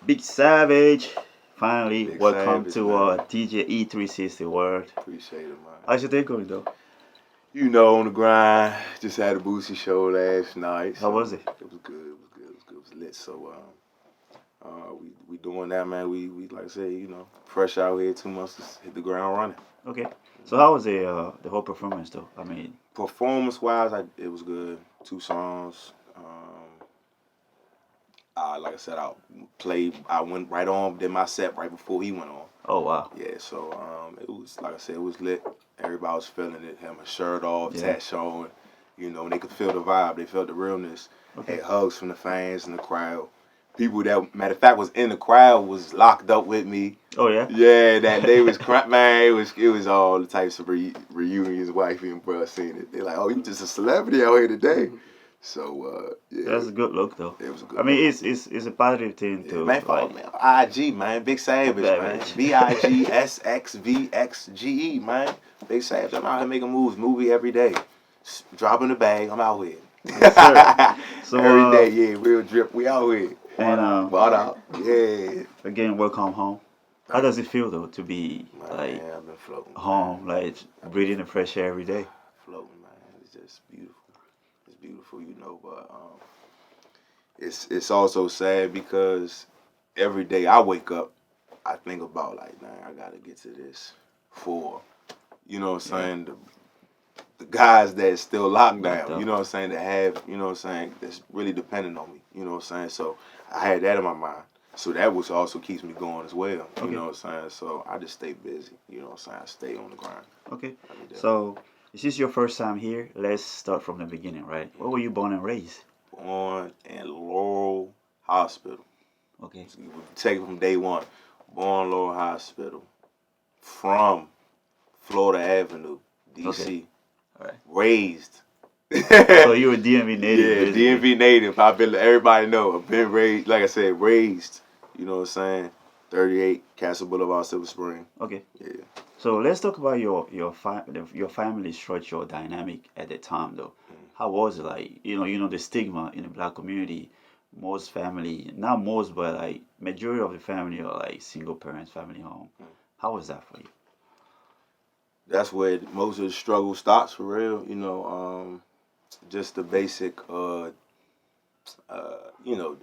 Big Savage. Finally, Big welcome Savage, to man. DJ E360 World. Appreciate it, man. How's your day going though? You know, on the grind. Just had a Boosie show last night, How so was it? it was good. It was good. It was good. It was lit. So, we doing that, man. We like I say, fresh out here, 2 months to hit the ground running. Okay. So how was the whole performance though? I mean, Performance wise, it was good. 2 songs. Like I said, I went right on, did my set right before he went on. oh wow. Yeah, so it was like I said, it was lit. Everybody was feeling it. Had my shirt off, Yeah. tat showing. They could feel the vibe. They felt the realness. Okay. Had hugs from the fans and the crowd. People that, matter of fact, was in the crowd was locked up with me. Oh yeah. Yeah, that day was man. It was all the types of reunions, wifey and bro seeing it. They're like, oh, you just a celebrity out here today. So yeah, That's a good look though. it was a I good mean, look. it's a positive thing Yeah, to man, follow like. me on IG, man. Big Savage, man. Savage. BIGSXVXGE, man. Big Savage. I'm out here making moves. Movie every day. Dropping the bag. I'm out here. Yes, sir. So Every day, yeah. Real drip. We out here. and Bought out. Yeah. again, welcome home. How does it feel though to be like Man, I've been floating. home, Man. like breathing the fresh air every day? Floating, man. It's just beautiful. It's beautiful, but it's also sad because every day I wake up, I think about like, man, I gotta get to this for, what I'm saying, the guys that's still locked down, you know what I'm saying, that have, you know what I'm saying, that's really dependent on me, you know what I'm saying. So I had that in my mind. So that was also keeps me going as well, you Okay. know what I'm saying. So I just stay busy, you know what I'm saying. I stay on the grind. Okay. Every day. So this is your first time here. Let's start from the beginning, right? Where were you born and raised? Born in Laurel Hospital. Okay. So you would take it from day one. Born Laurel Hospital. From Florida Avenue, DC. Okay. All right. Raised. So you were DMV native. Yeah, basically. DMV native. I've been, everybody know. I've been raised, like I said, raised. You know what I'm saying? 38 Castle Boulevard, Silver Spring. Okay. Yeah. So let's talk about your family structure dynamic at the time though. How was it like? You know the stigma in the black community. Most family, not most, but like majority of the family are like single parents, family home. How was that for you? That's where most of the struggle starts for real. Just the basic,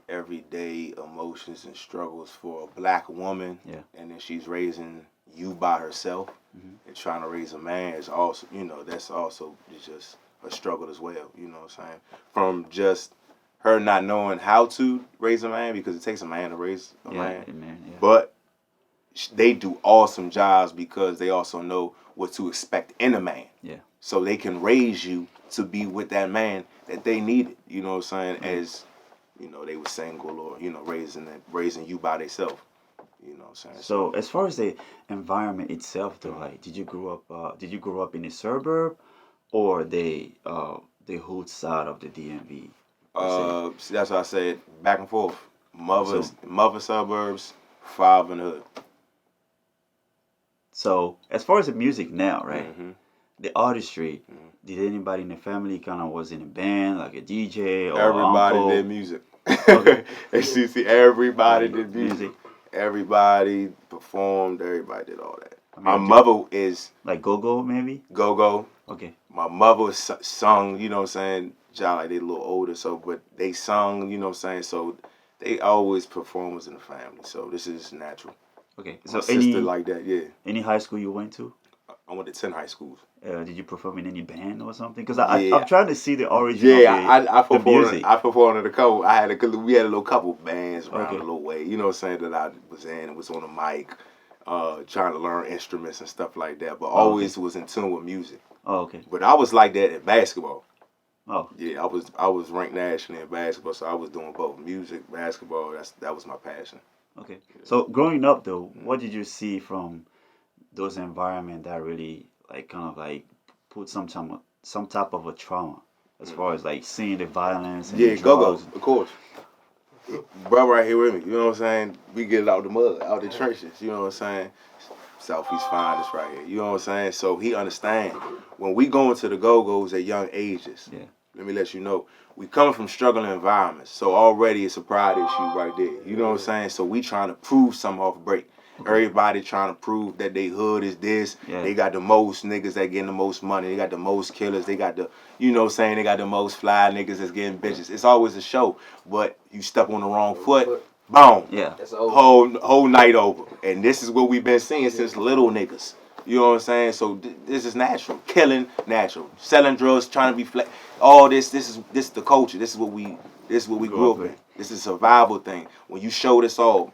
everyday emotions and struggles for a black woman. Yeah. And then she's raising you by herself Hmm. and trying to raise a man is also, that's also just a struggle as well. You know what I'm saying? From just her not knowing how to raise a man because it takes a man to raise a Yeah, man. man. Yeah. But they do awesome jobs because they also know what to expect in a man. Yeah. So they can raise you to be with that man that they needed. You know what I'm saying? As they were single or raising you by themselves. You know what I'm saying? So as far as the environment itself, though, like, did you grow up? Did you grow up in a suburb or the hood side of the DMV? Per se? See, that's why I said back and forth. So Mother suburbs, five in the hood. so as far as the music now, right? Mm-hmm. The artistry. Mm-hmm. Did anybody in the family kind of was in a band, like a DJ or Everybody uncle? did music. Okay. See, everybody did music. Music. Everybody performed. Everybody did all that. I My mean, mother is like go-go maybe? go-go. Okay. My mother sung, you know what I'm saying, child like they a little older, so but they sung, you know what I'm saying, so they always performers in the family. So this is natural. Okay. My So sister like that, yeah. any high school you went to? I went to 10 high schools. Did you perform in any band or something? Because I'm Yeah. trying to see the origin Yeah, of I the music. performed in a couple. We had a little couple bands around Okay. a little way. You know what I'm saying, that I was in. Was on the mic, trying to learn instruments and stuff like that. But always was in tune with music. Oh, okay. But I was like that in basketball. Oh, Yeah, I was ranked nationally in basketball, so I was doing both music, basketball. That was my passion. okay. So growing up though, what did you see from those environment that really like kind of like put some type of a trauma as far as like seeing the violence and the Yeah, go drugs? of course. Bro, right here with me. You know what I'm saying? We get it out the mud, out the trenches. You know what I'm saying? Southeast finest right here. You know what I'm saying? So he understand when we go into the go-go's at young ages. Yeah. let me let you know, we coming from struggling environments. So already it's a pride issue right there. You know what I'm saying? So we trying to prove something off break. Okay. Everybody trying to prove that they hood is this. Yeah. They got the most niggas that getting the most money. They got the most killers. They got the, you know what I'm saying, they got the most fly niggas that's getting bitches. It's always a show, but you step on the wrong foot, boom. Yeah. That's over. Whole night over. And this is what we've been seeing since little niggas. You know what I'm saying? So this is natural. Killing, natural. Selling drugs, trying to be flat. All this is the culture. This is what we grew up in. This is a survival thing. When you show this all,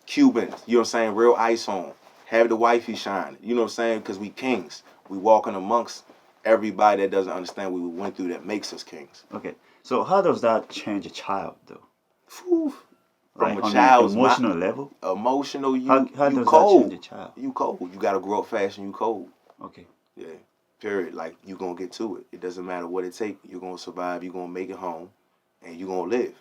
Cubans, you know what I'm saying, real ice on. Have the wifey shine. You know what I'm saying? Because we kings. We walking amongst everybody that doesn't understand what we went through that makes us kings. Okay. So how does that change a child though? Whew. From Like a on child's an emotional level? Emotional, How you does cold. that change a child? You cold. You gotta grow up fast and you cold. Okay. Yeah. Period. Like you gonna get to it. It doesn't matter what it takes. You're gonna survive. You're gonna make it home, and you're gonna live.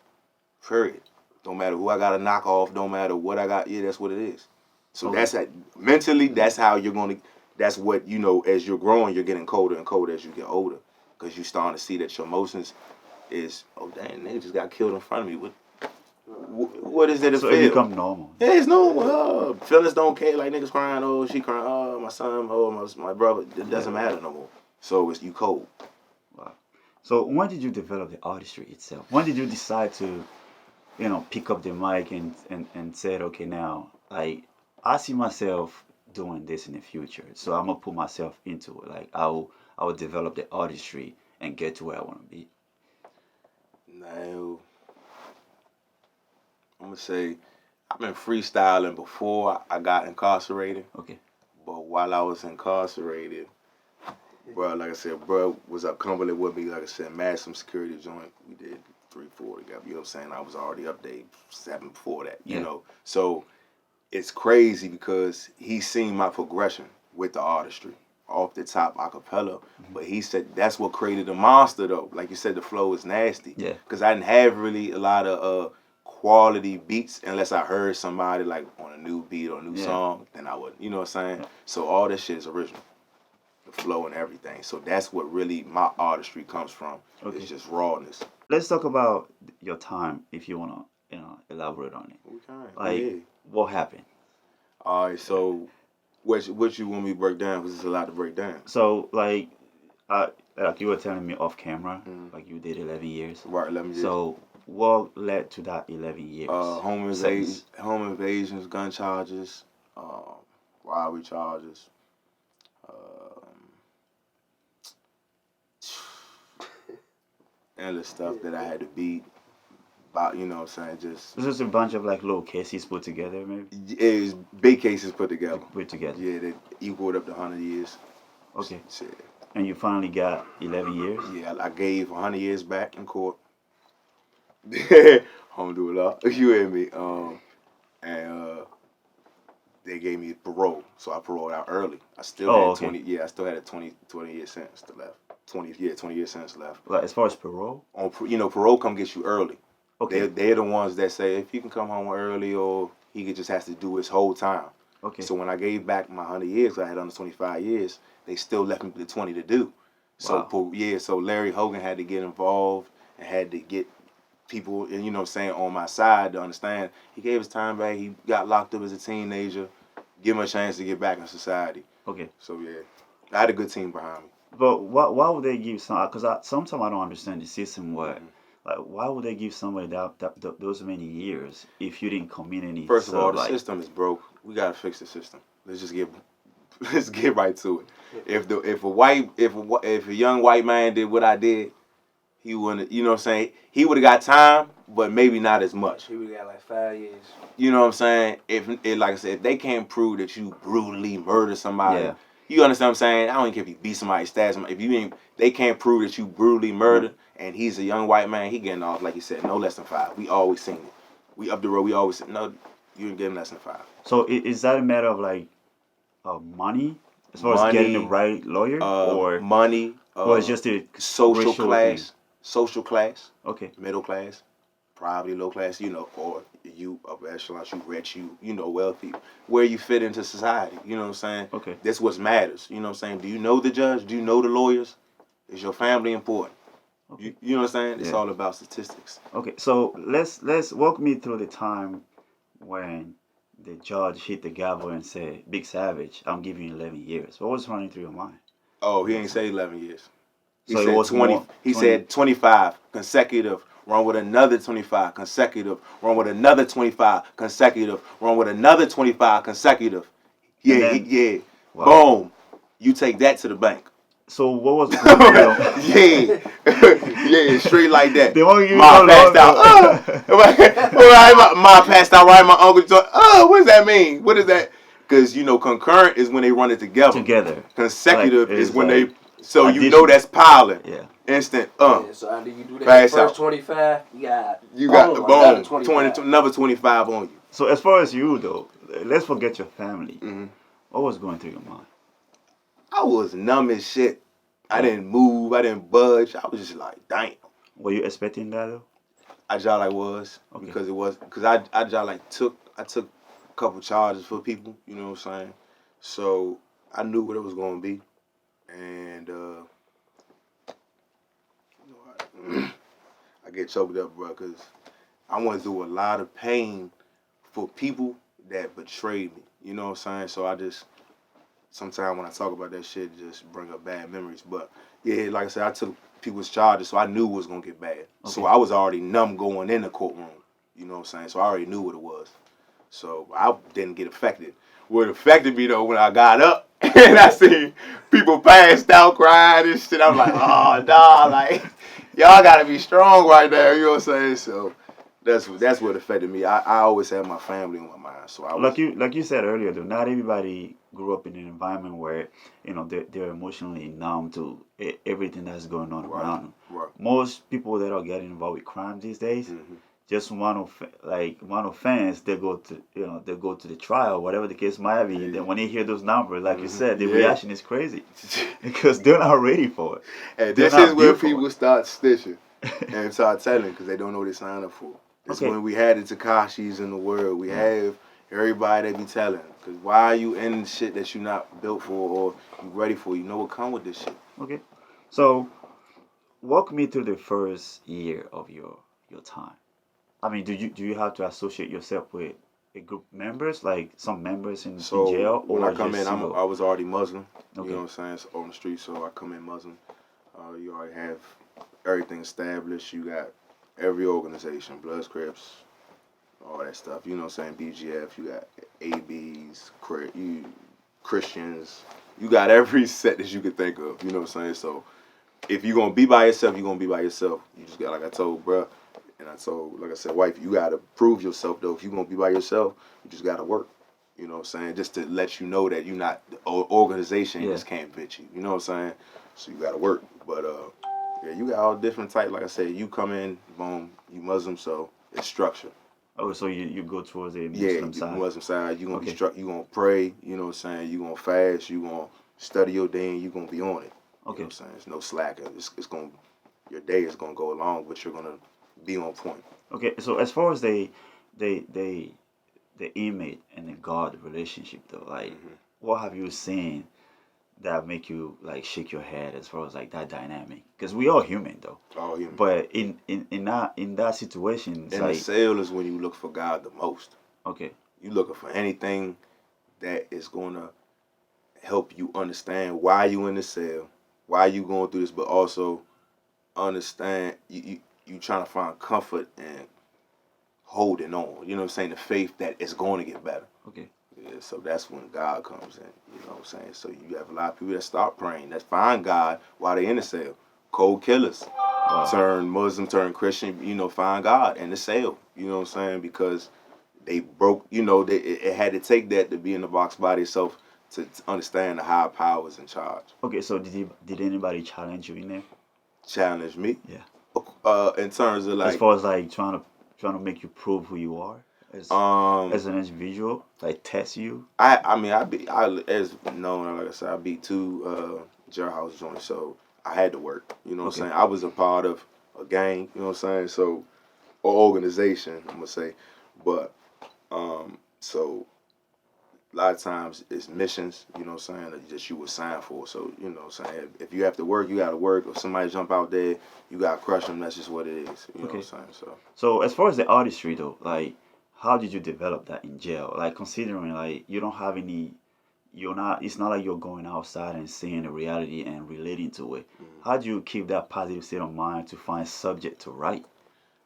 Period. Don't matter who I gotta knock off. Don't matter what I got. Yeah, that's what it is. So Okay. that's mentally. That's how you're gonna. That's what you know. As you're growing, you're getting colder and colder as you get older, because you're starting to see that your emotions is. Oh dang, they just got killed in front of me. What is there to So feel? it become normal. Yeah, it's normal. Feelings don't care. Like niggas crying, oh, she crying, oh, my son, oh, my brother. It doesn't matter no more. So it's you cold. Wow. So when did you develop the artistry itself? When did you decide to, pick up the mic and said, okay, now I see myself doing this in the future, so I'm gonna put myself into it. Like I will develop the artistry and get to where I want to be. Now, I'm gonna say I've been freestyling before I got incarcerated. Okay. But while I was incarcerated, bro, like I said, bro was up Cumberland with me. Like I said, maximum security joint. We did 3-4 together. You know what I'm saying? I was already up there 7 before that. You Yeah. know, so it's crazy because he seen my progression with the artistry off the top acapella. But he said that's what created the monster though. Like you said, the flow is nasty. Yeah. Because I didn't have really a lot of quality beats unless I heard somebody like on a new beat or a new song, then I would, you know what I'm saying? So all this shit is original. The flow and everything. So that's what really my artistry comes from. Okay. It's just rawness. Let's talk about your time, if you wanna, elaborate on it. Okay. Like, Yeah. what happened? All right, so what you want me to break down? Because it's a lot to break down. So, like you were telling me off camera, like you did 11 years. Right, let me just. So, what led to that 11 years? Home invasions, gun charges, robbery charges. Endless stuff that I had to beat. About, you know what I'm saying? Just. This is a bunch of like little cases put together, maybe? It was big cases put together. Put together. Yeah, that equaled up to 100 years. Okay. Shit. And you finally got 11 years? Yeah, I gave 100 years back in court. Alhamdulillah. You hear me? And they gave me parole, so I paroled out early. I still had 20. Yeah, I still had a 20 year sentence left. 20 year sentence left. Like as far as parole? Parole come get you early. Okay. They're the ones that say if you can come home early or he just has to do his whole time. Okay. So when I gave back my 100 years, I had under 25 years. They still left me the 20 to do. So Wow. So Larry Hogan had to get involved and had to get people, and you know what I'm saying, on my side to understand. He gave his time back. He got locked up as a teenager. Give him a chance to get back in society. Okay. So yeah, I had a good team behind me. But why would they give some? Because sometimes I don't understand the system. Like why would they give somebody that those many years if you didn't commit any? First of all, the system is broke. We gotta fix the system. Let's get right to it. If a young white man did what I did, he wouldn't. You know what I'm saying? He would have got time, but maybe not as much. He would have got like 5 years. You know what I'm saying? If like I said, if they can't prove that you brutally murdered somebody, you understand what I'm saying? I don't even care if you beat somebody, stab somebody. If you ain't, they can't prove that you brutally murdered, and he's a young white man, he getting off, like you said, no less than 5. We always seen it. We up the road, we always said, no, you ain't getting less than 5. So is that a matter of like money, as far as getting the right lawyer, or money, or it's just a social racial class, thing? social class, Okay. middle class, probably low class, or you upper echelon, you rich, wealthy, where you fit into society. You know what I'm saying? Okay. That's what matters. You know what I'm saying? Do you know the judge? Do you know the lawyers? Is your family important? Okay. You know what I'm saying? It's Yeah. all about statistics. Okay. So let's walk me through the time when the judge hit the gavel and said, "Big Savage, I'm giving you 11 years." What was running through your mind? Oh, he At ain't that time? say 11 years. He So it said was 20. more He 20. said 25 consecutive. Run with another 25 consecutive. Run with another 25 consecutive. Run with another 25 consecutive. Yeah, And then, yeah. wow. Boom. You take that to the bank. So what was going through your mind? Yeah, yeah, straight like that. They won't give you Ma no passed out. longer. Ma passed out. Right, my uncle. What does that mean? What is that? Because concurrent is when they run it together. Together. Like Consecutive is it's when they. like So addition. that's piling. Yeah. Instant. Yeah, so after you do that Pass first out. 25, you got The another boom. 25. Another 25 on you. So as far as you though, let's forget your family. Mm-hmm. What was going through your mind? I was numb as shit. I Yeah. didn't move. I didn't budge. I was just like, damn. Were you expecting that though? I just like was Okay. because I just like took a couple charges for people. You know what I'm saying? So I knew what it was going to be, and I get choked up, bro, because I went through a lot of pain for people that betrayed me. You know what I'm saying? So I just sometimes when I talk about that shit, just bring up bad memories. But yeah, like I said, I took people's charges, so I knew it was gonna get bad. Okay. So I was already numb going in the courtroom. You know what I'm saying? So I already knew what it was. So I didn't get affected. What affected me though when I got up and I seen people passed out crying and shit, I'm like, oh nah, like y'all gotta be strong right now. You know what I'm saying? So that's what affected me. I always had my family on my mind, so I was Like you said earlier though, not everybody grew up in an environment where they're emotionally numb to everything that's going on right, around them. right. Most people that are getting involved with crime these days, Mm-hmm. just one offense, they go to they go to the trial, whatever the case might be. Yeah. Then when they hear those numbers, like you said, the Yeah. reaction is crazy because they're not ready for it. And They're this is not where built for people it. start stitching and start telling because they don't know what they signed up for. It's Okay. when we had the Takashis in the world. We Yeah. have everybody that be telling. Because why are you in shit that you're not built for or you ready for? You know what come with this shit. Okay. So walk me through the first year of your time. I mean, do you have to associate yourself with a group members, like some members in So jail, when I or come in, just you I was already Muslim. You Okay. know what I'm saying? So on the street, so I come in Muslim. You already have everything established. You got every organization, Bloods, Crips, all that stuff. You know what I'm saying? BGF, you got ABs, Christians. You got every set that you could think of. You know what I'm saying? So if you're going to be by yourself, you're going to be by yourself. You just got, like I told bruh, and I told, like I said, wife, you got to prove yourself, though. If you're going to be by yourself, you just got to work. You know what I'm saying? Just to let you know that you're not, the organization Yeah. just can't fit you. You know what I'm saying? So you got to work. But, yeah, you got all different type. Like I said, you come in, boom, you Muslim, so it's structure. Oh, so you go towards a Yeah, Muslim side. Muslim side, you're going to Okay. be you going to pray, you know what I'm saying? You're going to fast, you're going to study your day, and you're going to be on it. You Okay. know what I'm saying? It's no slacking. It's going to, your day is going to go along, but you're going to be on point. Okay. So as far as they the inmate and the God relationship though, like what have you seen that make you like shake your head as far as like that dynamic? Because we all human though. All human. But in that situation, it's In the like cell is when you look for God the most. okay. You looking for anything that is going to help you understand why you in the cell, why you going through this, but also understand you trying to find comfort and holding on. You know what I'm saying? The faith that it's going to get better. Okay. Yeah, so that's when God comes in. You know what I'm saying? So you have a lot of people that start praying, that find God while they in the cell. Cold killers Wow. turn Muslim, turn Christian, find God in the cell. You know what I'm saying? Because they broke, it had to take that to be in the box by itself to understand the higher powers in charge. Okay, so did anybody challenge you in there? Challenge me. Yeah. In terms of As like, far as like trying to make you prove who you are as an individual, like test you. as known, like I said, I beat two jailhouse joints, so I had to work. You know what Okay. I'm saying? I was a part of a gang. You know what I'm saying? So, or organization, I'm gonna say, but so A lot of times it's missions, you know what I'm saying, that you were signed for. So, you know what I'm saying, if you have to work, you got to work. If somebody jump out there, you got to crush them. That's just what it is, you know Okay. what I'm saying. So, So as far as the artistry though, like how did you develop that in jail? Like considering like you don't have any, you're not. It's not like you're going outside and seeing the reality and relating to it. How do you keep that positive state of mind to find subject to write?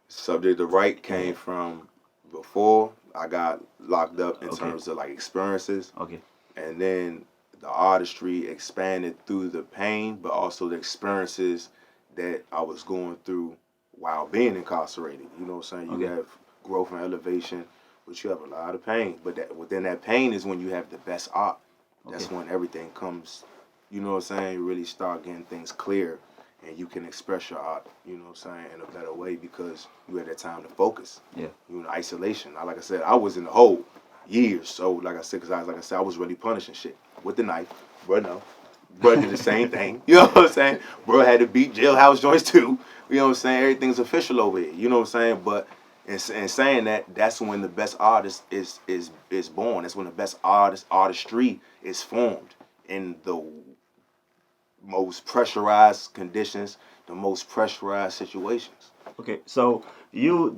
subject to write Yeah. came from before I got locked up in Okay. terms of like experiences. Okay. And then the artistry expanded through the pain, but also the experiences that I was going through while being incarcerated. You know what I'm saying? You Okay. have growth and elevation, but you have a lot of pain. But that, within that pain is when you have the best art. Okay. That's when everything comes, you know what I'm saying? You really start getting things clear and you can express your art, you know what I'm saying, in a better way because you had that time to focus. Yeah. You know, isolation. Like I said, I was in the hole years. So, like I said, I was really punishing shit with the knife. Bro, no. Bro did the same thing. You know what I'm saying? Bro had to beat jailhouse joints too. You know what I'm saying? Everything's official over here. You know what I'm saying? But in saying that, that's when the best artist is born. That's when the best artistry is formed in the most pressurized conditions, the most pressurized situations. Okay, so you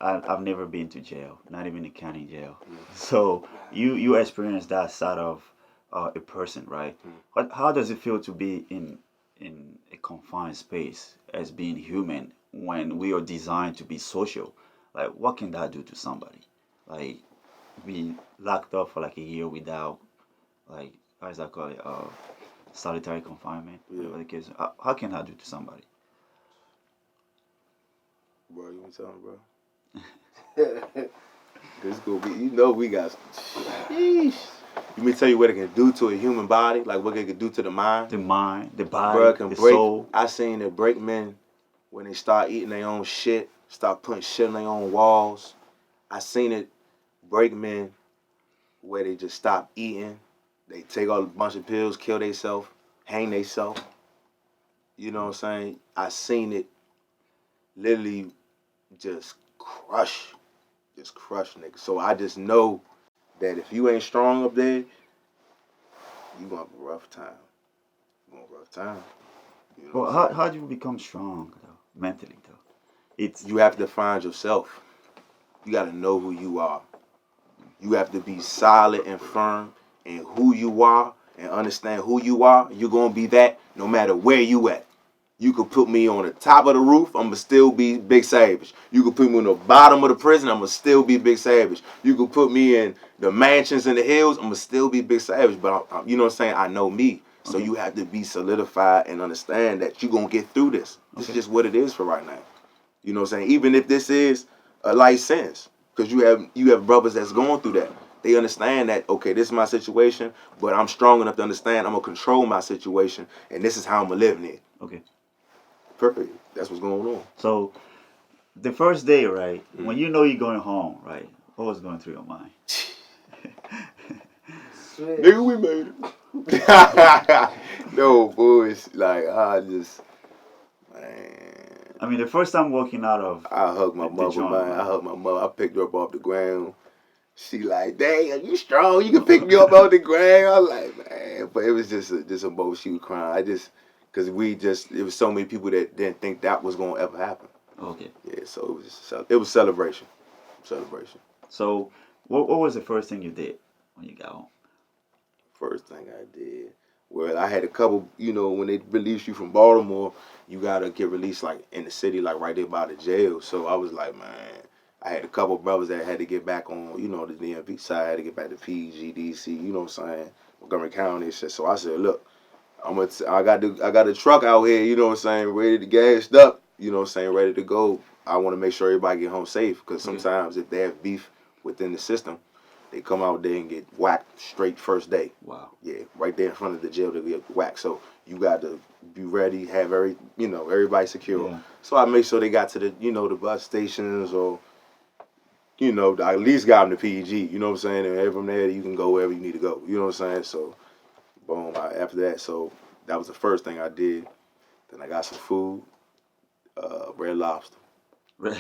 I've never been to jail, not even the county jail. So you experience that side of a person, right? How does it feel to be in a confined space as being human when we are designed to be social? Like, what can that do to somebody? Like, be locked up for like a year without like how is that called? Solitary confinement, Yeah. whatever the case. How can that do to somebody? Bro, you want to tell me, bro? This gonna be, you know, we got. Sheesh. You mean tell you what it can do to a human body, like what it can do to the mind? The mind, the Bro, body, it can the break. soul. I seen it break men when they start eating their own shit, start putting shit on their own walls. I seen it break men where they just stop eating. They take a bunch of pills, kill themselves, hang themselves. You know what I'm saying? I seen it literally just crush niggas. So I just know that if you ain't strong up there, you gonna have a rough time. You gonna have a rough time. You know Well, what I'm saying? how do you become strong though, mentally though? It's You have to find yourself. You gotta know who you are. You have to be solid and firm in who you are and understand who you are. You're gonna be that no matter where you at. You could put me on the top of the roof, I'ma still be Big Savage. You could put me on the bottom of the prison, I'ma still be Big Savage. You could put me in the mansions in the hills, I'ma still be Big Savage. But you know what I'm saying? I know me. So okay. you have to be solidified and understand that you're gonna get through this. This is Okay. just what it is for right now. You know what I'm saying? Even if this is a life sentence, because you have brothers that's going through that. They understand that, okay, this is my situation, but I'm strong enough to understand I'm gonna control my situation, and this is how I'm gonna live in it. Okay. Perfect. That's what's going on. So the first day, right, when Mm. you know you're going home, right, what was going through your mind? Switch. Nigga, we made it. No, boys. Like, I just, man. I mean, the first time walking out of I hugged my the mother, joint, man. I right? hugged my mother. I picked her up off the ground. She like, dang, you strong? You can pick me up off the ground. I was like, man. But it was just a moment she was crying. Because it was so many people that didn't think that was going to ever happen. Okay. Yeah, so it was it was celebration. Celebration. So what was the first thing you did when you got home? First thing I did. Well, I had a couple, when they release you from Baltimore, you gotta get released like in the city, like right there by the jail. So I was like, man, I had a couple brothers that had to get back on, the DMV side, had to get back to PG, DC, you know what I'm saying, Montgomery County and shit. So I said, look, I got the truck out here, you know what I'm saying, ready to gassed up, you know what I'm saying, ready to go. I want to make sure everybody get home safe because Okay. sometimes if they have beef within the system, they come out there and get whacked straight first day. Wow. Yeah, right there in front of the jail they get whacked. So you got to be ready, have everybody secure. Yeah. So I make sure they got to the bus stations or I at least got them to PG. You know what I'm saying? And from there you can go wherever you need to go. You know what I'm saying? So boom. After that, so that was the first thing I did. Then I got some food, Red Lobster. When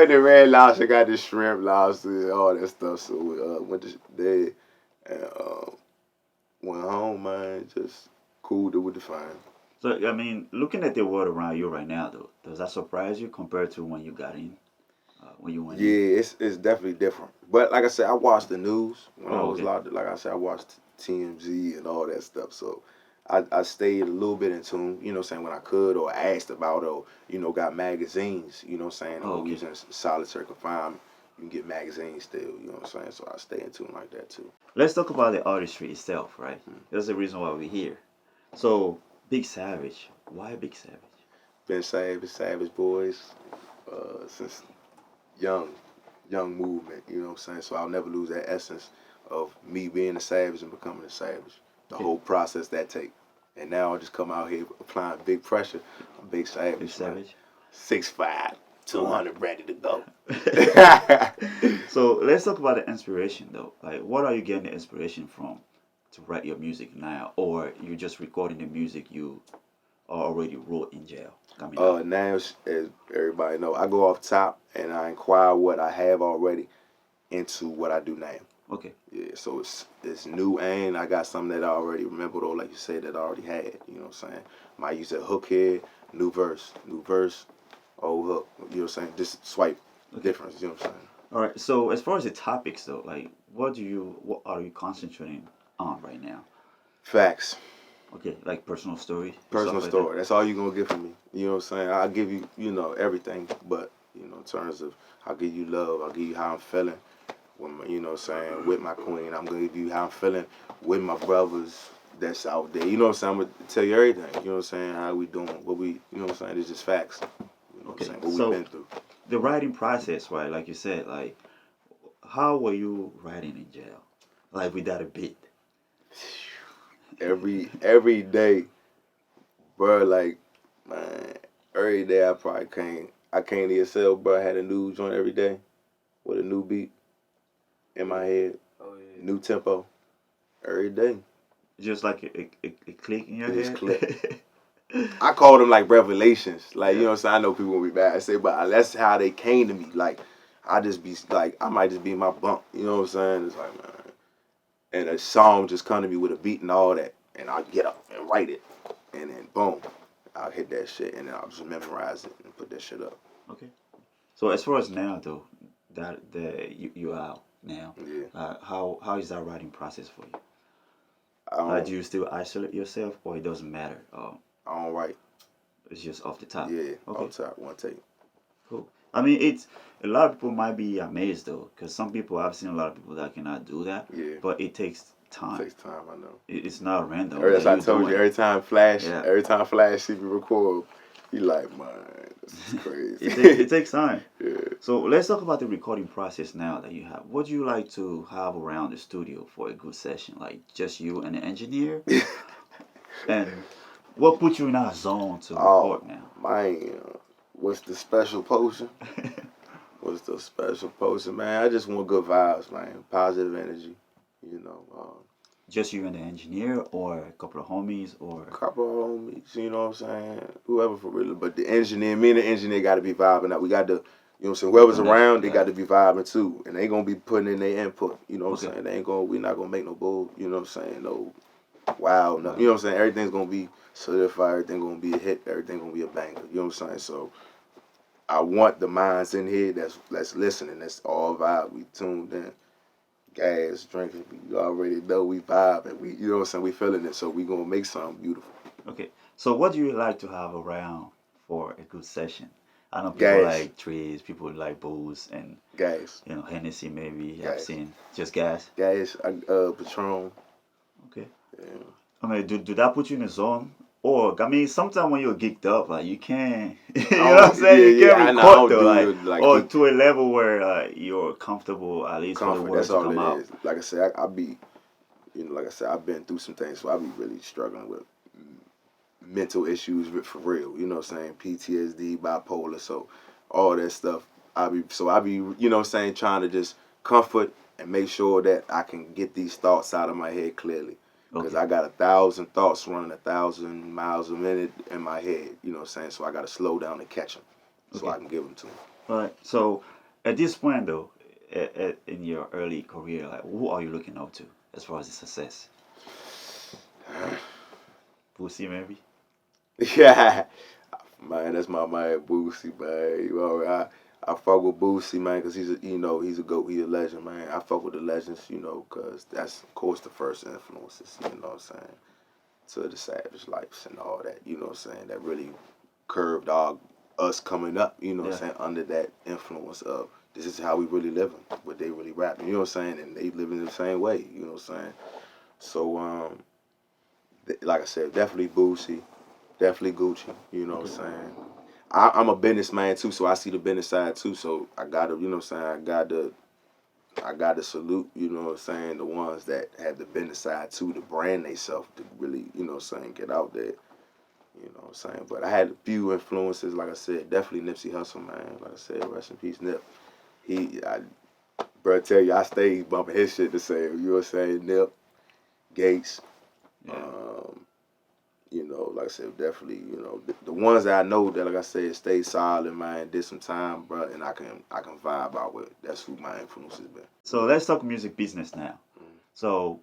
the red lobster got the shrimp lobster, all that stuff. So we went to there and went home, man. Just cooled it with the fam. So I mean, looking at the world around you right now, though, does that surprise you compared to when you got in, when you went in? Yeah, it's definitely different. But like I said, I watched the news when I Oh, was okay. locked. Like I said, I watched TMZ and all that stuff. So I stayed a little bit in tune, you know what I'm saying, when I could or asked about or, got magazines, you know what I'm saying, Oh, when we okay. was in solitary confinement, you can get magazines still, you know what I'm saying? So I stay in tune like that too. Let's talk about the artistry itself, right? That's the reason why we're here. So, Big Savage. Why Big Savage? Been Savage Boys, since young, young movement, you know what I'm saying? So I'll never lose that essence of me being a savage and becoming a savage. The Okay. whole process that take. And now I just come out here applying big pressure. I'm Big Savage, Big man. Savage. 6'5", 200, ready to go. So let's talk about the inspiration, though. Like, what are you getting the inspiration from to write your music now, or you're just recording the music you already wrote in jail coming out? Now, as everybody know, I go off top and I inquire what I have already into what I do now. Okay. Yeah, so it's new and I got something that I already remembered or like you said that I already had, you know what I'm saying? Might use a hook here, new verse, old hook, you know what I'm saying? Just swipe difference, you know what I'm saying? All right. So as far as the topics, though, like, what are you concentrating on right now? Facts. Okay, like personal story and Personal stuff like that. story. That's all you're gonna get from me. You know what I'm saying? I'll give you, everything, but in terms of I'll give you love, I'll give you how I'm feeling when you know what I'm saying, with my queen. I'm gonna give you how I'm feeling with my brothers that's out there. You know what I'm saying? I'm gonna tell you everything. You know what I'm saying? How we doing, what we you know what I'm saying? It's just facts. You know what I'm Okay. saying? What we've So been through. the writing process, right? Like you said, like, how were you writing in jail? Like without a beat? Every day, bro, like, man, every day I can't to yourself, bro. I had a new joint every day with a new beat in my head, Oh yeah. new tempo, every day. Just like a click in your It just head? clicked. I call them like revelations. Like, you Yeah. know what I'm saying? I know people will be bad to say, but that's how they came to me. Like, I just be like, I might just be in my bunk. You know what I'm saying? It's like, man. And a song just come to me with a beat and all that. And I'll get up and write it. And then, boom, I'll hit that shit. And then I'll just memorize it and put that shit up. Okay. So as far as now, though, that you out now, Yeah. how is that writing process for you? I don't, Do you still isolate yourself, or it doesn't matter? I don't write. It's just off the top. Yeah, Okay. off top, one take. Cool. I mean, it's a lot of people might be amazed though, because some people I've seen a lot of people that cannot do that. Yeah. But it takes It time. takes time, I know. It's not random. As Like I you told you, doing. Yeah. every time Flash see me record, he like, man, this is crazy. it takes time. Yeah. So let's talk about the recording process now that you have. What do you like to have around the studio for a good session? Like just you and the engineer? And what puts you in that zone to Oh, record now? man, what's the special potion? What's the special potion, man? I just want good vibes, man. Positive energy, you know. Just you and the engineer, or a couple of homies, or Couple of homies, you know what I'm saying? Whoever for real. But the engineer, me and the engineer got to be vibing out. We got to, you know what I'm saying? Whoever's connection? around, they got to be vibing too. And they going to be putting in their input, you know what Okay. I'm saying? They ain't going, we not going to make no bull, you know what I'm saying? No, wow, no, Wow. you know what I'm saying? Everything's going to be solidified. Everything going to be a hit. Everything going to be a banger, you know what I'm saying? So I want the minds in here that's listening. That's all vibe. We tuned in. Gas, drinking. You already know we vibing. We, you know what I'm saying? We feeling it. So we gonna make something beautiful. Okay. So what do you like to have around for a good session? I know people Gas, like trees, people like booze, and gas, Hennessy maybe. I've gas, seen just gas. gas. Patron. Okay. Yeah. I mean, do that put you in a zone? Or I mean, sometimes when you're geeked up, like you can't, you know what I'm saying? You Yeah. can't I know. I record don't though, like, do like or geek to a level where you're comfortable at least for the comfort. words That's to all come it out. is. Like I said, I be, like I said, I've been through some things, so I be really struggling with mental issues for real. You know what I'm saying? PTSD, bipolar, so all that stuff. I be, you know what I'm saying, trying to just comfort and make sure that I can get these thoughts out of my head clearly. Because Okay. I got 1,000 thoughts running 1,000 miles a minute in my head, you know what I'm saying? So I got to slow down and catch them. so Okay. I can give them to them. All right. So at this point, though, in your early career, like who are you looking up to as far as the success? Boosie, maybe. Yeah, man, that's my man Boosie, man. You know, I fuck with Boosie, man, because he's a goat, he's a legend, man. I fuck with the legends, because that's of course the first influences, what I'm saying, to the Savage Lives and all that, what I'm saying, that really curved us coming up, what I'm Yeah. saying, under that influence of this is how we really living, what they really rapping, what I'm saying, and they living the same way, what I'm saying. So like I said, definitely Boosie. Definitely Gucci, what I'm Okay. saying? I'm a businessman too, so I see the business side too. So I gotta, what I'm saying, I gotta salute, what I'm saying, the ones that have the business side too, to brand themselves, to really, what I'm saying, get out there. What I'm saying? But I had a few influences, like I said, definitely Nipsey Hussle, man. Like I said, rest in peace, Nip. Bro, tell you, I stayed bumping his shit the same. You know what I'm saying? Nip, Gates, Yeah. like I said, definitely, the ones that I know that, like I said, stayed solid, man, did some time, bro, and I can vibe out with. That's who my influence has been. So let's talk music business now. Mm. So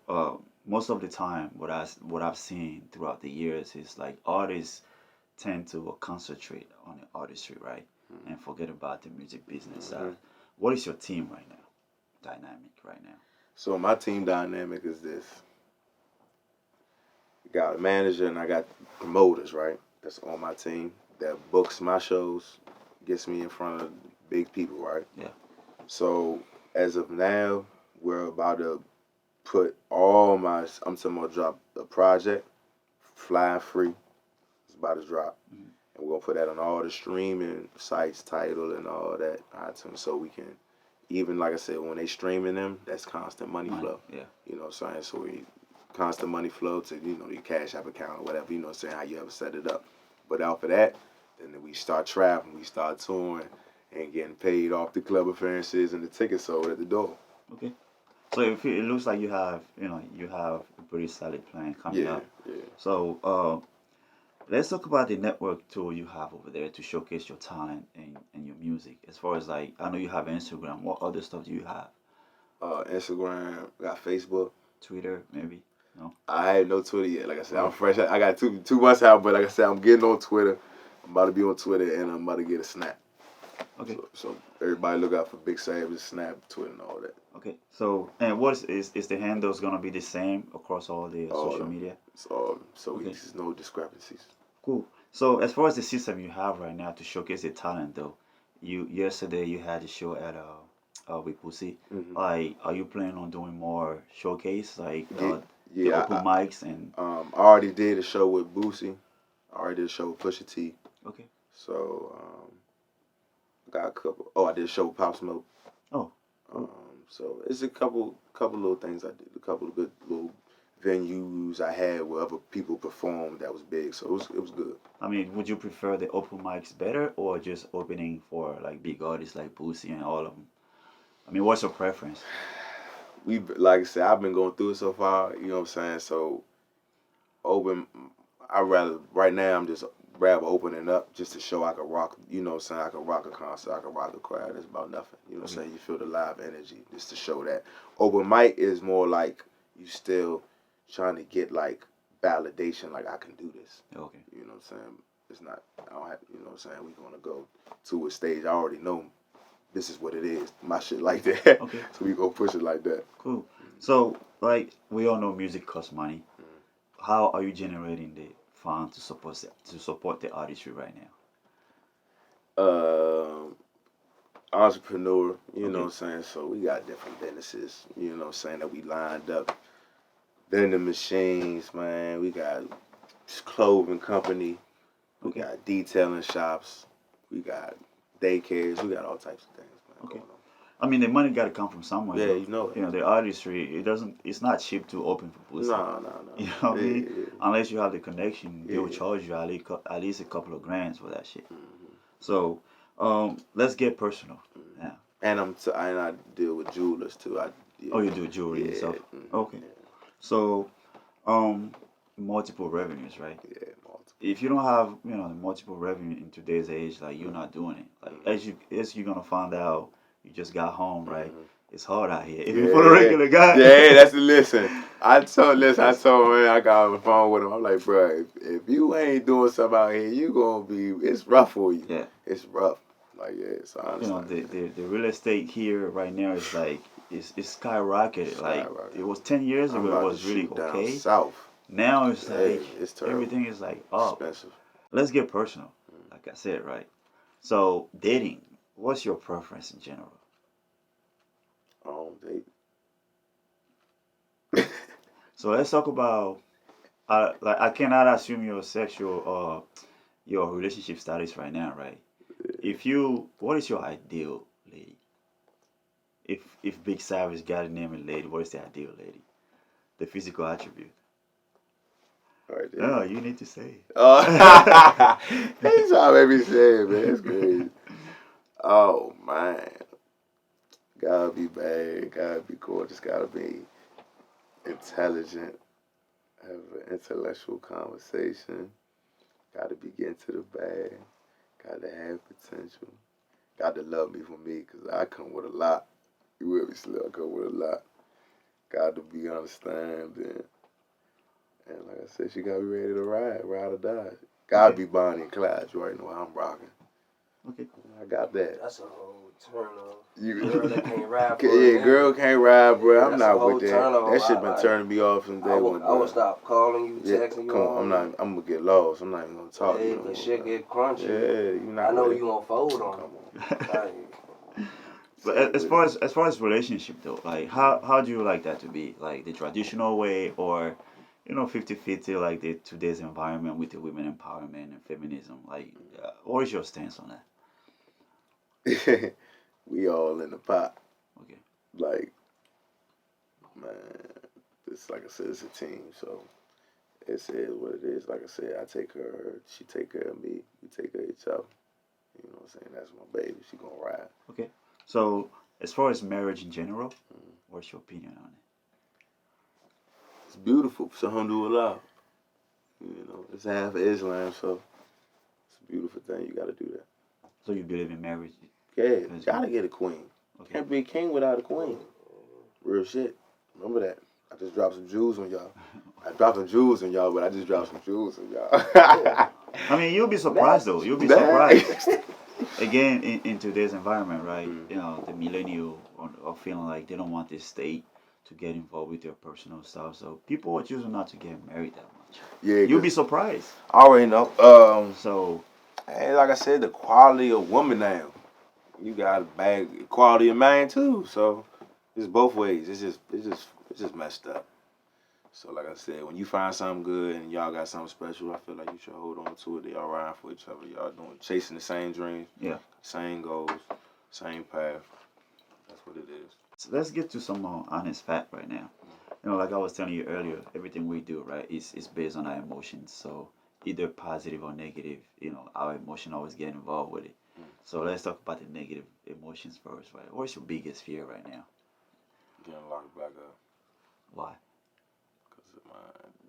most of the time, what I've seen throughout the years is like artists tend to concentrate on the artistry, right, and forget about the music business Mm-hmm. side. What is your team right now? Dynamic right now. So my team dynamic is this: I got a manager and I got promoters, right? That's on my team that books my shows, gets me in front of big people, right? Yeah. So as of now, we're about to put all my. I'm talking about drop a project, flying free. It's about to drop. Mhm. And we're gonna put that on all the streaming sites, title and all that iTunes, so we can even, like I said, when they streaming them, that's constant money Money. flow. Yeah. You know what I'm saying? So we constant money flow to your Cash App account or whatever. You know what I'm saying? How you ever set it up. But out for that, then we start traveling, we start touring, and getting paid off the club appearances and the tickets sold at the door. Okay. So it looks like you have a pretty solid plan coming Yeah, up. yeah. So let's talk about the network tool you have over there to showcase your talent and your music. As far as like, I know you have Instagram. What other stuff do you have? Instagram, got Facebook. Twitter, maybe? No? I had no Twitter yet. Like I said, I'm Oh, fresh. I got two months out, but like I said, I'm getting on Twitter. I'm about to be on Twitter and I'm about to get a Snap. okay. So everybody look out for Big Savage, Snap, Twitter, and all that. Okay. So, and what is the handles gonna be the same across all the All of social them. media? So Okay. there's no discrepancies. Cool. So, as far as the system you have right now to showcase the talent, though, you yesterday you had a show at with Pussy. Hmm. Like, are you planning on doing more showcase, like Yeah, the yeah. open mics and? I already did a show with Boosie. I already did a show with Pusha T. Okay. So got a couple. Oh, I did a show with Pop Smoke. Oh, Um, cool. so it's a couple little things I did. A couple of good little venues I had where other people performed that was big. So it was good. I mean, would you prefer the open mics better or just opening for like big artists like Boosie and all of them? I mean, what's your preference? We like I said, I've been going through it so far. You know what I'm saying? So open. I rather right now I'm just rather opening up just to show I can rock. You know what I'm saying? I can rock a concert. I can rock a crowd. It's about nothing. You know what I'm Okay. saying? You feel the live energy just to show that. Open mic is more like you still trying to get like validation. Like I can do this. Okay. You know what I'm saying? It's not. I don't have. You know what I'm saying? We're gonna go to a stage. I already know this is what it is. My shit like that. Okay. So we go push it like that. Cool. So, like, we all know music costs money. Mm. How are you generating the funds to support the artistry right now? Entrepreneur, you know Okay. what I'm saying? So we got different businesses, you know what I'm saying, that we lined up. Vending machines, man. We got clothing company. We Okay. got detailing shops. We got daycares. We got all types of things, man, Okay. going on. I mean, the money got to come from somewhere, Yeah, though. you know it. You know, the artistry, it's not cheap to open for Pussy. No, no, no. You know what I Yeah, mean? yeah, Unless you have the connection, they will yeah. charge you at least a couple of grands for that shit. Hmm. So, let's get personal. Yeah. And and I deal with jewelers too. Oh, you do jewelry and Yeah, stuff. Okay. So, multiple revenues, right? yeah, multiple. if you don't have multiple revenue in today's age, like you're not doing it. Like as you're gonna find out, you just got home, right? It's hard out here. Even for the Yeah, regular guy. yeah, that's the listen. I told man, I got on the phone with him. I'm like, bro, if you ain't doing something out here, you gonna be. It's rough for you. Yeah. It's rough. Like so I understand. The real estate here right now is like it's skyrocketed. Like Skyrocketed. it was 10 years I'm ago, it about was to really shoot down okay. south. Now it's Yeah, like it's terrible. everything is like up. Expensive. Let's get personal, like I said, right? So dating, what's your preference in general? I don't date. So let's talk about. Like I cannot assume your sexual your relationship status right now, right? What is your ideal lady? If Big Savage got a name and lady, what is the ideal lady? The physical attribute. All right, No, you need to say it. He's trying to make me say it, man. It's crazy. Oh man, gotta be bad, gotta be gorgeous, gotta be intelligent, have an intellectual conversation, gotta be getting to the bag, gotta have potential, gotta love me for me, cause I come with a lot. You will be still, I come with a lot. Gotta be understanding. And like I said, she gotta be ready to ride or die. Gotta be Bonnie and Clyde. You already know how I'm rocking. Okay. I got that. That's a whole turn off. You, Girl that can't ride for yeah, girl can't ride, bro. Yeah, I'm that's a not whole with that. turn off. That shit been I- turning me off from day one, I would bro. stop calling you, Yeah, texting you. come on. I'm gonna get lost. I'm not even gonna talk to Yeah, you. cause shit get crunchy. Yeah, you not. I know with you gonna fold on. Come me. on. Like, But as far as relationship though, like how do you like that to be? Like the traditional way or 50-50 like the today's environment with the women empowerment and feminism? Like what is your stance on that? We all in the pot. Okay. Like, man, it's like I said, it's a team. So it is what it is. Like I said, I take care of her. She take care of me. We take care of each other. You know what I'm saying? That's my baby. She gonna ride. Okay. So as far as marriage in general, what's your opinion on it? It's beautiful. Alhamdulillah. You know, it's half of Islam, so it's a beautiful thing. You gotta do that. So you believe in marriage? Yeah, gotta get a queen. Okay. Can't be a king without a queen. Real shit. Remember that. I just dropped some jewels on y'all. I dropped some jewels on y'all, but I just dropped some jewels on y'all. I mean, you'll be surprised though. You'll be surprised. Again, in today's environment, right? The millennial are feeling like they don't want the state to get involved with their personal stuff. So people are choosing not to get married that much. Yeah, you'll be surprised. I already know. So, and like I said, the quality of woman now. You got a bag quality of man too. So it's both ways. It's just messed up. So like I said, when you find something good and y'all got something special, I feel like you should hold on to it. They all ride for each other. Y'all chasing the same dreams. Yeah. Same goals, same path. That's what it is. So let's get to some more honest fact right now. Like I was telling you earlier, everything we do, right, is based on our emotions. So either positive or negative, our emotion always get involved with it. So let's talk about the negative emotions first, right? What's your biggest fear right now? Getting locked back up. Why? Because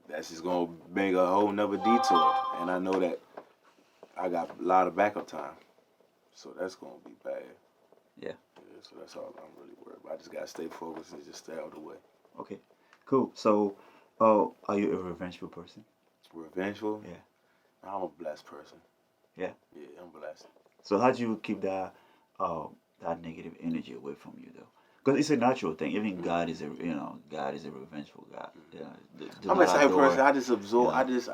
that's just gonna make a whole nother detour, and I know that I got a lot of backup time, so that's gonna be bad. Yeah. So that's all I'm really worried about. I just gotta stay focused and just stay out of the way. Okay, cool. So, are you a revengeful person? Revengeful? Yeah. I'm a blessed person. Yeah. Yeah, I'm blessed. So how do you keep that negative energy away from you though? Because it's a natural thing. Even God is a revengeful God. Yeah. I'm the same person. I just absorb. Yeah. I just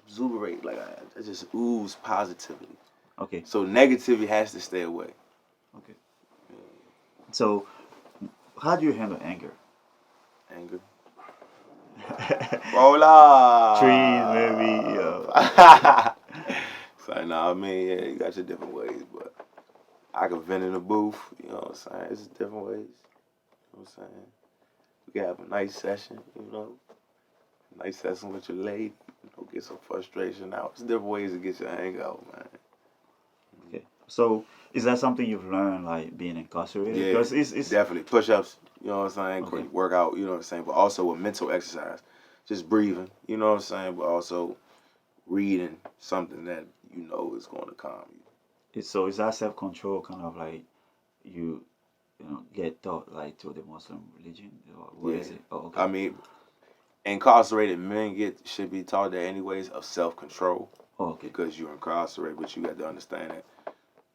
exuberate. Like I just ooze positivity. Okay. So negativity has to stay away. Okay. So, how do you handle anger? Anger. Hola. Trees, maybe. Yeah. So nah, I mean, yeah, you got your different ways, but I can vent in the booth. You know what I'm saying? It's different ways. You know what I'm saying? We can have a nice session. Nice session with your lady. Get some frustration out. It's different ways to get your anger out, man. Okay. So, is that something you've learned, like being incarcerated? Yeah, because it's definitely push-ups. You know what I'm saying? Okay. Work out. You know what I'm saying? But also with mental exercise, just breathing. You know what I'm saying? But also reading something that you know is going to calm you. So is that self-control kind of like you get taught like to the Muslim religion, or what is it? Oh, okay. I mean, incarcerated men should be taught that anyways of self-control. Oh, okay. Because you're incarcerated, but you got to understand that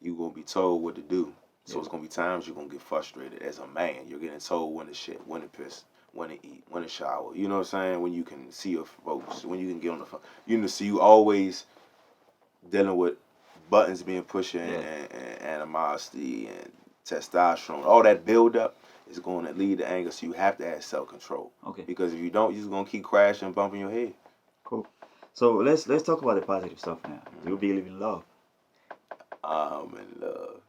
you're going to be told what to do. So it's going to be times you're going to get frustrated as a man. You're getting told when to shit, when to piss, when to eat, when to shower. You know what I'm saying? When you can see your folks, when you can get on the phone. You know, see, you always dealing with buttons being pushed and animosity and testosterone. All that buildup is going to lead to anger. So you have to have self-control. Okay. Because if you don't, you're just going to keep crashing and bumping your head. Cool. So let's talk about the positive stuff now. Do you believe in love? I'm in love.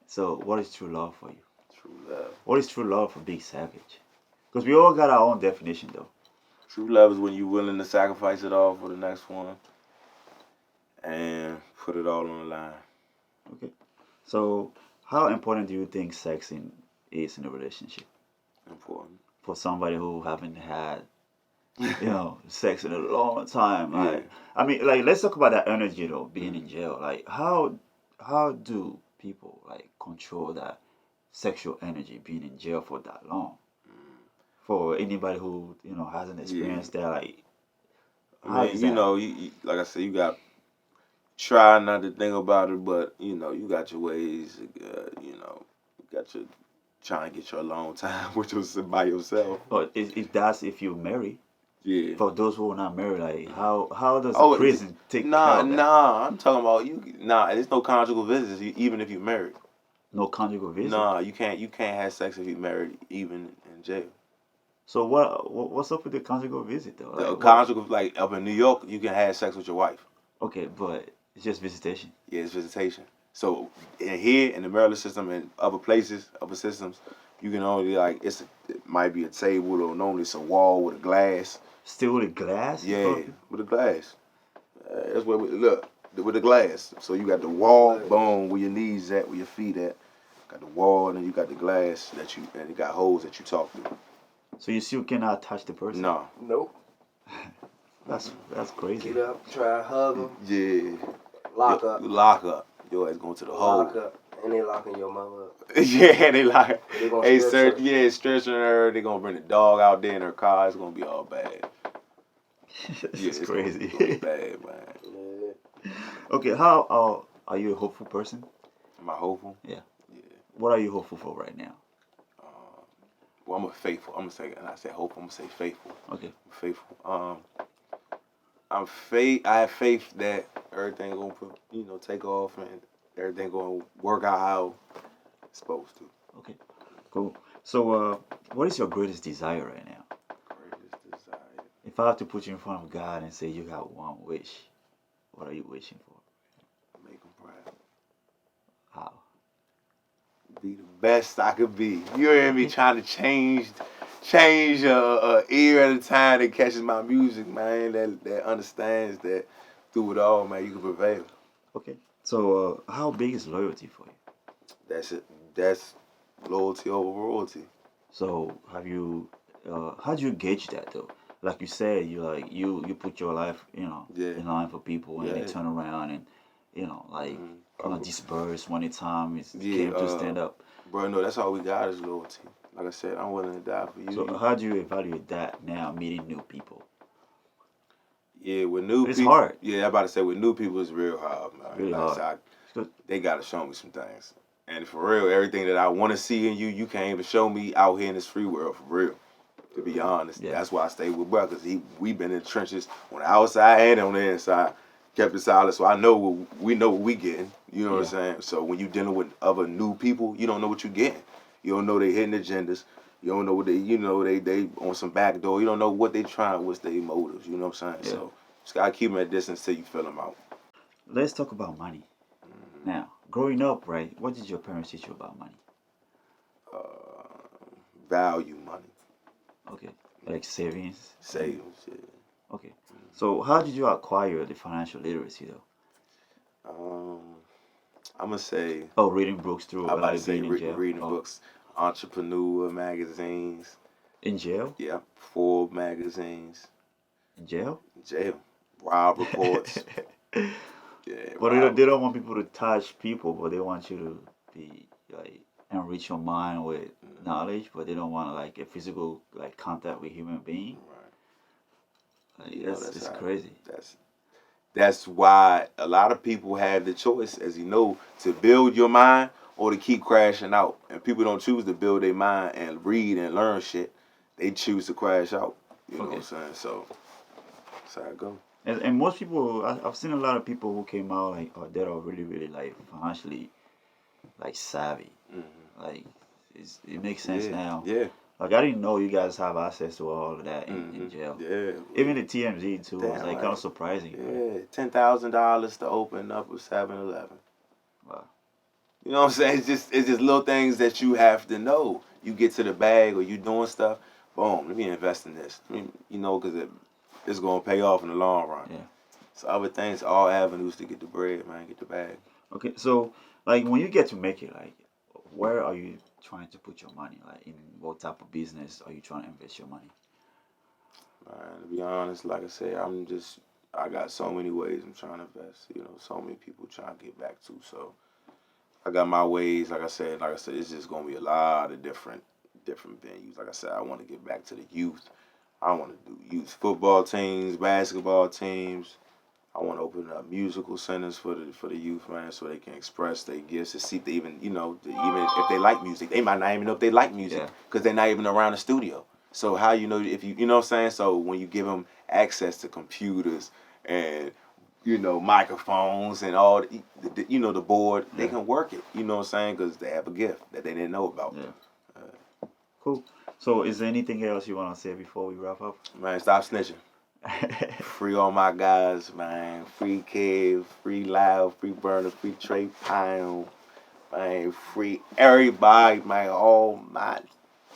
So what is true love for you? True love. What is true love for Big Savage? Because we all got our own definition, though. True love is when you're willing to sacrifice it all for the next one and put it all on the line. Okay. So how important do you think sex is in a relationship? Important. For somebody who haven't had, sex in a long time. Like, I mean, like, let's talk about that energy, though, being in jail. Like, how do people, like, control that sexual energy being in jail for that long? For anybody who, hasn't experienced that, like, how is that? You, like I said, you got try not to think about it, but, you got your ways, you got your trying to get your alone time with yourself by yourself. But if you're married, yeah. For those who are not married, like, how does the prison take care of that? Nah, I'm talking about there's no conjugal visits even if you're married. No conjugal visit? Nah, you can't have sex if you're married even in jail. So what's up with the conjugal visit though? The conjugal, like up in New York, you can have sex with your wife. Okay, but it's just visitation. Yeah, it's visitation. So here in the Maryland system and other places, other systems, you can only it might be a table or normally it's a wall with a glass. Still with a glass? Yeah, with a glass. That's where look with the glass. So you got the wall, boom, where your knees at, where your feet at. Got the wall, and then you got the glass and it got holes that you talk through. So you still cannot touch the person? No. Nope. That's crazy. Get up, try to hug them. Yeah. Lock up. Lock up. Your ass going to the hole. Lock up. And they locking your mother up. Yeah, they like. They stretching her. They gonna bring the dog out there in her car. It's gonna be all bad. It's crazy. It's gonna be bad, man. Yeah. Okay, how are you a hopeful person? Am I hopeful? Yeah. What are you hopeful for right now? Well, I'm faithful. I'm gonna say, and I said hopeful. I'm gonna say faithful. Okay. I'm faithful. I have faith that everything gonna take off and everything gonna work out how it's supposed to. Okay. Cool. So, what is your greatest desire right now? Greatest desire. If I have to put you in front of God and say you got one wish, what are you wishing for? Make him proud. How? Be the best I could be. You hear me? Trying to change ear at a time that catches my music, man. That understands that through it all, man, you can prevail. Okay. So, how big is loyalty for you? That's it. That's loyalty over royalty. So, how do you gauge that though? Like you said, you put your life, in line for people, and they turn around and disperse when the time came to stand up. Bro, no, that's all we got is loyalty. Like I said, I'm willing to die for you. So how do you evaluate that now, meeting new people? Yeah, with new people. It's hard. Yeah, I'm about to say with new people, it's real hard, man. Really hard. They got to show me some things. And for real, everything that I want to see in you, you can't even show me out here in this free world, for real. To be honest. Yeah. That's why I stay with bro, because we been in the trenches on the outside and on the inside. Kept it solid, so I know we know what we getting. You know what I'm saying? So when you dealing with other new people, you don't know what you getting. You don't know they hidden agendas. You don't know what they on some back door. You don't know what they trying, what's their motives. You know what I'm saying? Yeah. So just gotta keep them at distance till you feel them out. Let's talk about money. Mm-hmm. Now, growing up, right? What did your parents teach you about money? Value money. Okay. Like savings. Savings. Yeah. Okay. So how did you acquire the financial literacy though? I'm gonna say. Oh, reading books through. I'm about to say reading books, Entrepreneur magazines. In jail? Yeah, Forbes magazines. In jail? In jail. rob reports. Yeah, But rob. they don't want people to touch people, but they want you to be like enrich your mind with knowledge, but they don't want like a physical like contact with human being. Right. Like, You know, it's crazy. That's why a lot of people have the choice, as you know, to build your mind or to keep crashing out. And people don't choose to build their mind and read and learn shit. They choose to crash out. You know what I'm saying? So that's how it goes. And most people, I've seen a lot of people who came out like, oh, that are really, really like financially like savvy. Like, it makes sense now. Yeah. Like, I didn't know you guys have access to all of that in jail. Yeah. Even the TMZ too was Damn like right. kind of surprising. Yeah, $10,000 to open up a 7-Eleven. Wow. You know what I'm saying? It's just little things that you have to know. You get to the bag or you doing stuff. Boom, let me invest in this. You know, because it's gonna pay off in the long run. Yeah. So other things, all avenues to get the bread, man, get the bag. Okay, so like when you get to make it, like where are you trying to put your money? Like in what type of business are you trying to invest your money? Man, to be honest, like I said, I got so many ways I'm trying to invest. You know, so many people trying to get back to. So I got my ways. Like I said, it's just gonna be a lot of different venues. Like I said, I want to get back to the youth. I want to do youth football teams, basketball teams. I want to open up musical centers for the youth, man, so they can express their gifts and see if they even, you know, even if they like music. They might not even know if they like music because they're not even around the studio. So how you know if you know what I'm saying? So when you give them access to computers and you know microphones and all, you know the board, they can work it. You know what I'm saying? Because they have a gift that they didn't know about. Yeah. Cool. So is there anything else you want to say before we wrap up? Man, stop snitching. Free all my guys, man. Free Kev, free Loud, free Burner, free Trey Pound, man. Free everybody, man. All my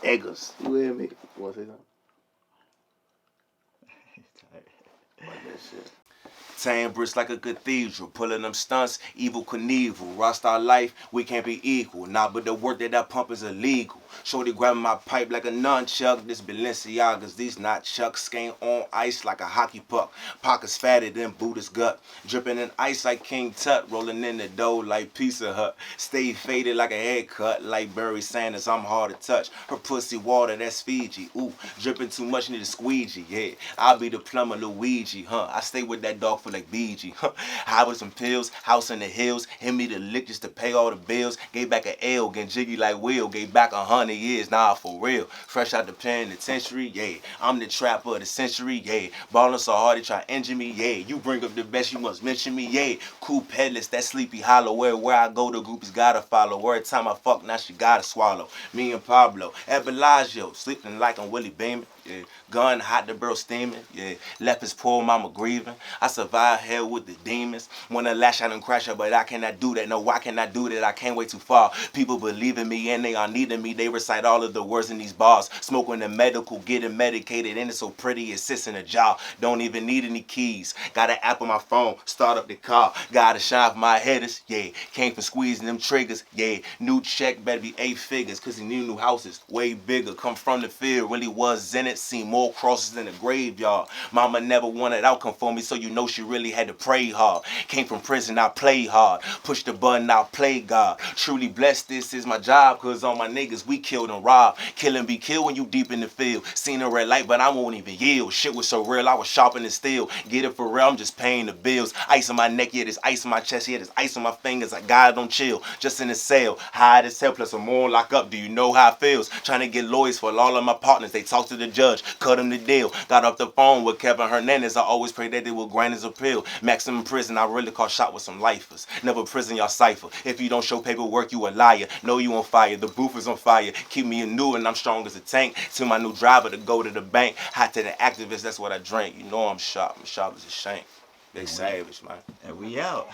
niggas. You hear me? You want to say something? Like that shit. Tambours like a cathedral, pulling them stunts, evil Knievel. Rockstar life, we can't be equal. Nah, but the work that I pump is illegal. Shorty grabbing my pipe like a nunchuck. This Balenciagas, these not chucks. Skate on ice like a hockey puck. Pockets fatted than Buddha's gut. Dripping in ice like King Tut. Rolling in the dough like Pizza Hut. Stay faded like a haircut. Like Barry Sanders, I'm hard to touch. Her pussy water, that's Fiji. Ooh, dripping too much, need a squeegee. Yeah, I'll be the plumber Luigi, huh? I stay with that dog for like BG. High with some pills, house in the hills. Hit me the lick just to pay all the bills. Gave back an L, getting jiggy like Will. Gave back 100 years, nah, for real. Fresh out the penitentiary, yeah. I'm the trapper of the century, yeah. Ballin' so hard they try to injure me, yeah. You bring up the best, you must mention me, yeah. Cool peddlers, that Sleepy Hollow. Where I go, the groupies gotta follow. Every time I fuck, now she gotta swallow. Me and Pablo at Bellagio, sleeping like I'm Willie Beeman. Yeah. Gun hot, the barrel steaming. Yeah. Left his poor mama grieving. I survived hell with the demons. Wanna lash out and crash out, but I cannot do that. No, why can I do that? I can't wait too far. People believe in me and they are needing me. They recite all of the words in these bars. Smoking the medical, getting medicated, and it's so pretty it sits in a jar. Don't even need any keys. Got an app on my phone, start up the car. Gotta shine for my headers, yeah. Came from squeezing them triggers, yeah. New check better be 8 figures, cause he knew new houses way bigger. Come from the field, really was in it. Seen more crosses in the graveyard. Mama never wanted outcome for me, so you know she really had to pray hard. Came from prison, I played hard. Push the button, I played God. Truly blessed, this is my job, cause all my niggas, we killed and robbed. Kill and be killed when you deep in the field. Seen a red light, but I won't even yield. Shit was so real, I was sharpening steel. Get it for real, I'm just paying the bills. Ice on my neck, yeah, there's ice on my chest, yeah, there's ice on my fingers. I got don't chill, just in the cell. High as hell, plus I'm more lock up. Do you know how it feels? Trying to get lawyers for all of my partners. They talk to the judge, cut him the deal. Got off the phone with Kevin Hernandez. I always pray that they will grant his appeal. Maximum prison, I really caught shot with some lifers. Never prison, y'all cipher. If you don't show paperwork, you a liar. Know you on fire, the booth is on fire. Keep me a new and I'm strong as a tank. To my new driver to go to the bank. Hot to the activist, that's what I drink. You know I'm sharp. I'm sharp as a shank. They savage, man. And we out.